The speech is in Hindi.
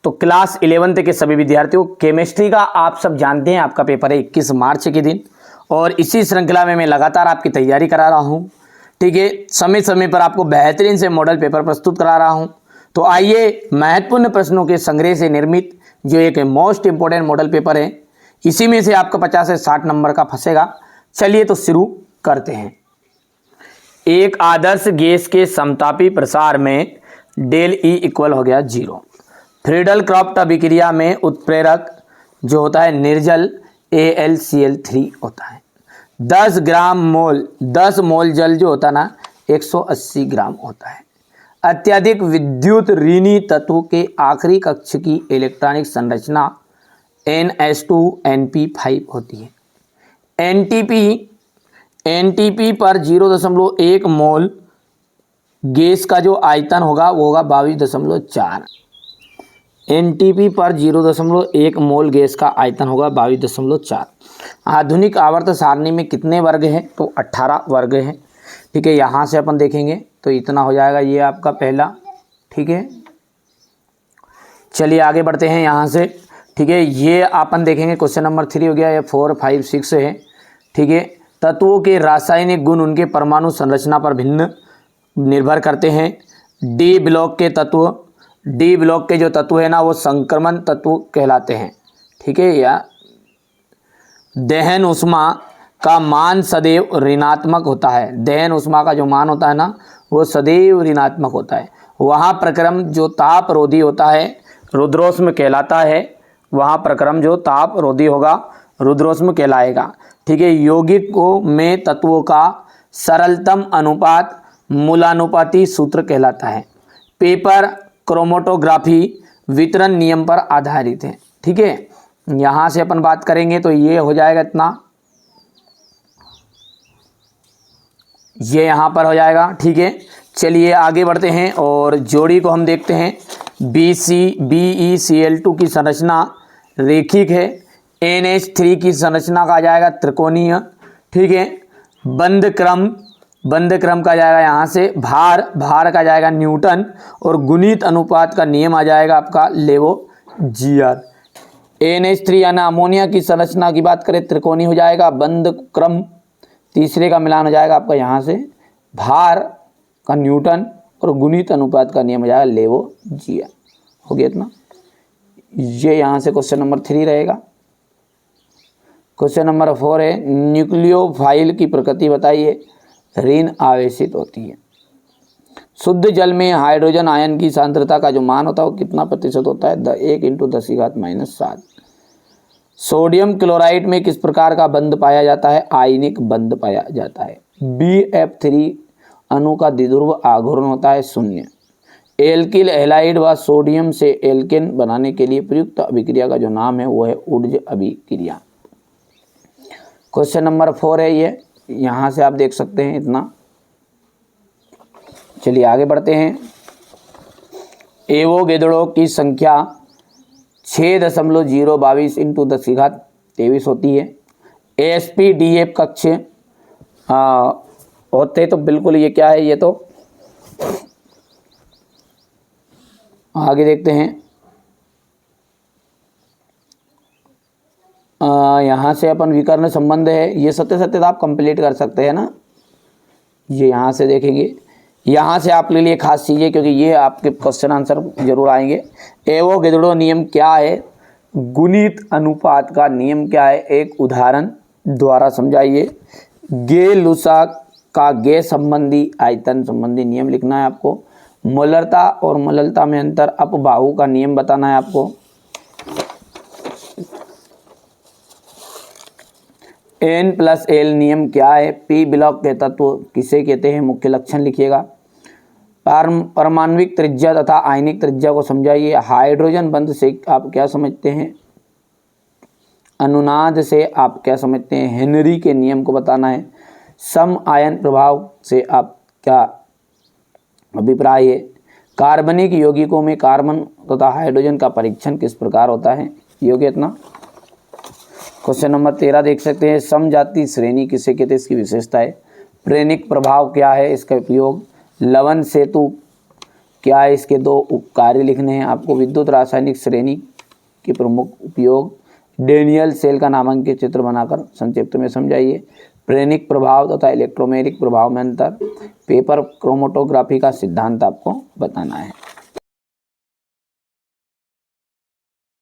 तो क्लास 11th के सभी विद्यार्थियों, केमिस्ट्री का आप सब जानते हैं आपका पेपर है 21 मार्च के दिन, और इसी श्रृंखला में मैं लगातार आपकी तैयारी करा रहा हूं। ठीक है, समय समय पर आपको बेहतरीन से मॉडल पेपर प्रस्तुत करा रहा हूं। तो आइए महत्वपूर्ण प्रश्नों के संग्रह से निर्मित जो एक मोस्ट इंपॉर्टेंट मॉडल पेपर है, इसी में से आपका 50 से 60 नंबर का फंसेगा। चलिए तो शुरू करते हैं। एक आदर्श गैस के समतापी प्रसार में डेल ई इक्वल हो गया 0। फ्रीडल क्रॉफ्ट अभिक्रिया में उत्प्रेरक जो होता है निर्जल AlCl3 होता है। 10 मोल जल जो होता है ना 180 ग्राम होता है। अत्यधिक विद्युत ऋणी तत्व के आखिरी कक्ष की इलेक्ट्रॉनिक संरचना NH2NP5 होती है। एनटीपी पर 0.1 मोल गैस का जो आयतन होगा वो होगा 22.4। एनटीपी पर 0.1 मोल गैस का आयतन होगा 22.4। आधुनिक आवर्त सारणी में कितने वर्ग हैं? तो 18 वर्ग हैं। ठीक है, यहाँ से अपन देखेंगे तो इतना हो जाएगा, ये आपका पहला। ठीक है, चलिए आगे बढ़ते हैं यहाँ से। ठीक है, ये अपन देखेंगे क्वेश्चन नंबर 3 हो गया, ये 4, 5, 6 है। ठीक है, तत्वों के रासायनिक गुण उनके परमाणु संरचना पर भिन्न निर्भर करते हैं। डी ब्लॉक के जो तत्व है ना वो संक्रमण तत्व कहलाते हैं। ठीक है, या दहन उष्मा का मान सदैव ऋणात्मक होता है। दहन उष्मा का जो मान होता है ना वो सदैव ऋणात्मक होता है। वहाँ प्रक्रम जो ताप रोधी होता है रुद्रोष्म कहलाता है। वहाँ प्रक्रम जो ताप रोधी होगा रुद्रोष्म कहलाएगा। ठीक है, यौगिकों में तत्वों का सरलतम अनुपात मूलानुपाती सूत्र कहलाता है। पेपर क्रोमेटोग्राफी वितरण नियम पर आधारित है। ठीक है, यहाँ से अपन बात करेंगे तो ये हो जाएगा इतना, ये यहाँ पर हो जाएगा। ठीक है, चलिए आगे बढ़ते हैं और जोड़ी को हम देखते हैं। BeCl2 की संरचना रेखिक है। NH3 की संरचना का आ जाएगा त्रिकोणीय। ठीक है, बंध क्रम का जाएगा यहाँ से भार का जाएगा न्यूटन, और गुणित अनुपात का नियम आ जाएगा आपका लेवोजियर। NH3 यानी अमोनिया की संरचना की बात करें त्रिकोणीय हो जाएगा। बंध क्रम तीसरे का मिलान हो जाएगा आपका यहाँ से भार का न्यूटन, और गुणित अनुपात का नियम हो जाएगा लेवोजियर। हो गया इतना। ये यहाँ से क्वेश्चन नंबर 3 रहेगा। क्वेश्चन नंबर 4 है, न्यूक्लियोफाइल की प्रकृति बताइए। ऋण आवेशित होती है। शुद्ध जल में हाइड्रोजन आयन की सांद्रता का जो मान होता है वो कितना प्रतिशत होता है? 1 × 10⁻⁷। सोडियम क्लोराइड में किस प्रकार का बंध पाया जाता है? आयनिक बंध पाया जाता है। BF3 अणु का द्विध्रुव आघूर्ण होता है 0। एल्किल हैलाइड व सोडियम से एल्केन बनाने के लिए प्रयुक्त अभिक्रिया का जो नाम है वो है ऊर्ज अभिक्रिया। क्वेश्चन नंबर 4 है ये, यहाँ से आप देख सकते हैं इतना। चलिए आगे बढ़ते हैं। एवोगैड्रो की संख्या 6.022 × 10⁻23 होती है। AsP-DF कक्ष होते तो बिल्कुल ये क्या है, ये तो आगे देखते हैं। यहाँ से अपन विकर्ण संबंध है, ये सत्य आप कंप्लीट कर सकते हैं ना। ये यहाँ से देखेंगे, यहाँ से आपके लिए खास चीज़ है क्योंकि ये आपके क्वेश्चन आंसर जरूर आएंगे। एवोगैड्रो नियम क्या है? गुणित अनुपात का नियम क्या है? एक उदाहरण द्वारा समझाइए। गे-लुसा का गैस संबंधी आयतन संबंधी नियम लिखना है आपको। मोलरता और मललता में अंतर अपबाहु का नियम बताना है आपको। N+L नियम क्या है? P ब्लॉक के तत्व किसे कहते हैं? मुख्य लक्षण लिखिएगा। परमाणविक त्रिज्या तथा आयनिक त्रिज्या को समझाइए। हाइड्रोजन बंध से आप क्या समझते हैं? अनुनाद से आप क्या समझते हैं? हेनरी के नियम को बताना है। सम आयन प्रभाव से आप क्या अभिप्राय है? कार्बनिक यौगिकों में कार्बन तथा हाइड्रोजन का परीक्षण किस प्रकार होता है? योग्य इतना। क्वेश्चन नंबर 13 देख सकते हैं। समजातीय श्रेणी किसे कहते हैं? इसकी विशेषता है। प्रेरक प्रभाव क्या है? इसका उपयोग। लवण सेतु क्या है, इसके 2 उपकार्य लिखने हैं आपको। विद्युत रासायनिक श्रेणी के प्रमुख उपयोग, डेनियल सेल का नामांकित चित्र बनाकर संक्षिप्त में समझाइए, प्रेरक प्रभाव तथा इलेक्ट्रोमैग्नेटिक प्रभाव में अंतर, पेपर क्रोमेटोग्राफी का सिद्धांत आपको बताना है।